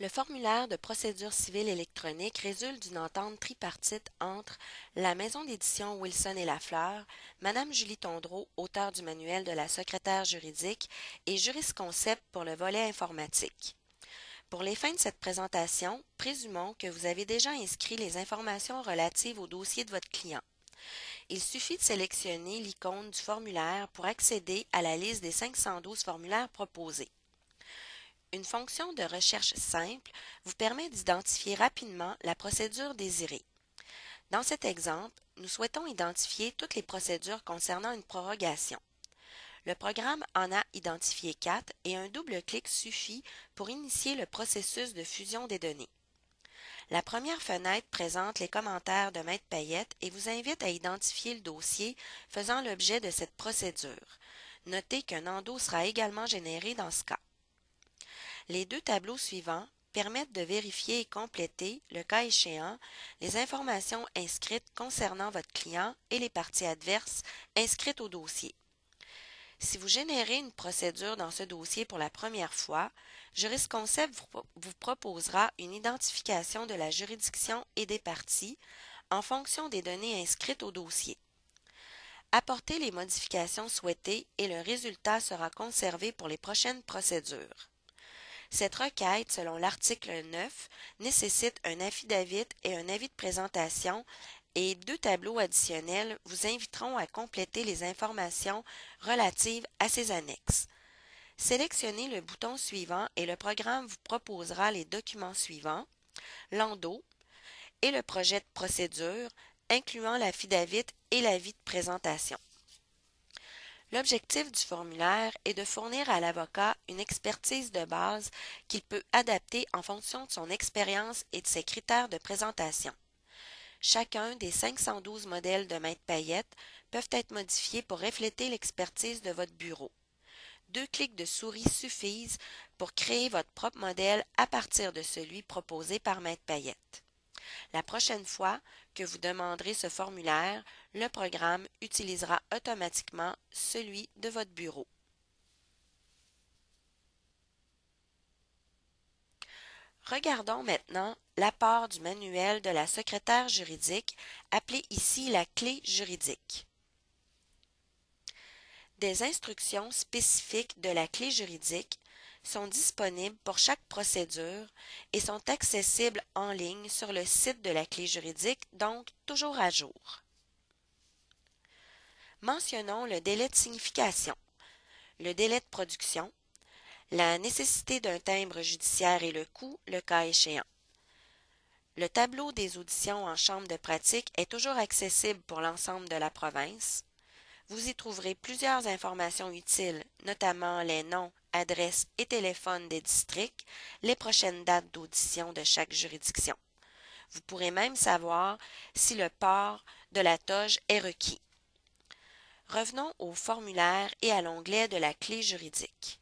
Le formulaire de procédure civile électronique résulte d'une entente tripartite entre la maison d'édition Wilson et Lafleur, Madame Julie Tondreau, auteure du manuel de la secrétaire juridique, et Jurisconcept pour le volet informatique. Pour les fins de cette présentation, présumons que vous avez déjà inscrit les informations relatives au dossier de votre client. Il suffit de sélectionner l'icône du formulaire pour accéder à la liste des 512 formulaires proposés. Une fonction de recherche simple vous permet d'identifier rapidement la procédure désirée. Dans cet exemple, nous souhaitons identifier toutes les procédures concernant une prorogation. Le programme en a identifié 4 et un double clic suffit pour initier le processus de fusion des données. La première fenêtre présente les commentaires de Maître Payette et vous invite à identifier le dossier faisant l'objet de cette procédure. Notez qu'un endo sera également généré dans ce cas. Les deux tableaux suivants permettent de vérifier et compléter, le cas échéant, les informations inscrites concernant votre client et les parties adverses inscrites au dossier. Si vous générez une procédure dans ce dossier pour la première fois, Jurisconcept vous proposera une identification de la juridiction et des parties en fonction des données inscrites au dossier. Apportez les modifications souhaitées et le résultat sera conservé pour les prochaines procédures. Cette requête, selon l'article 9, nécessite un affidavit et un avis de présentation et deux tableaux additionnels vous inviteront à compléter les informations relatives à ces annexes. Sélectionnez le bouton suivant et le programme vous proposera les documents suivants, l'endo et le projet de procédure, incluant l'affidavit et l'avis de présentation. L'objectif du formulaire est de fournir à l'avocat une expertise de base qu'il peut adapter en fonction de son expérience et de ses critères de présentation. Chacun des 512 modèles de Maître Payette peuvent être modifiés pour refléter l'expertise de votre bureau. 2 clics de souris suffisent pour créer votre propre modèle à partir de celui proposé par Maître Payette. La prochaine fois que vous demanderez ce formulaire, le programme utilisera automatiquement celui de votre bureau. Regardons maintenant l'apport du manuel de la secrétaire juridique, appelé ici la clé juridique. Des instructions spécifiques de la clé juridique sont disponibles pour chaque procédure et sont accessibles en ligne sur le site de la clé juridique, donc toujours à jour. Mentionnons le délai de signification, le délai de production, la nécessité d'un timbre judiciaire et le coût, le cas échéant. Le tableau des auditions en chambre de pratique est toujours accessible pour l'ensemble de la province. Vous y trouverez plusieurs informations utiles, notamment les noms, adresses et téléphones des districts, les prochaines dates d'audition de chaque juridiction. Vous pourrez même savoir si le port de la toge est requis. Revenons au formulaire et à l'onglet de la clé juridique.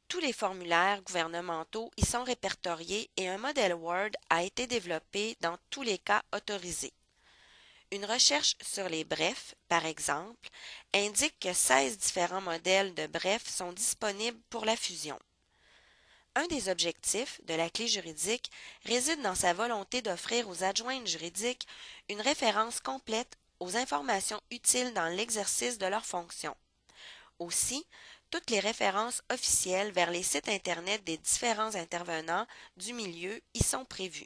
Tous les formulaires gouvernementaux y sont répertoriés et un modèle Word a été développé dans tous les cas autorisés. Une recherche sur les brefs, par exemple, indique que 16 différents modèles de brefs sont disponibles pour la fusion. Un des objectifs de la clé juridique réside dans sa volonté d'offrir aux adjointes juridiques une référence complète aux informations utiles dans l'exercice de leurs fonctions. Aussi, toutes les références officielles vers les sites Internet des différents intervenants du milieu y sont prévues.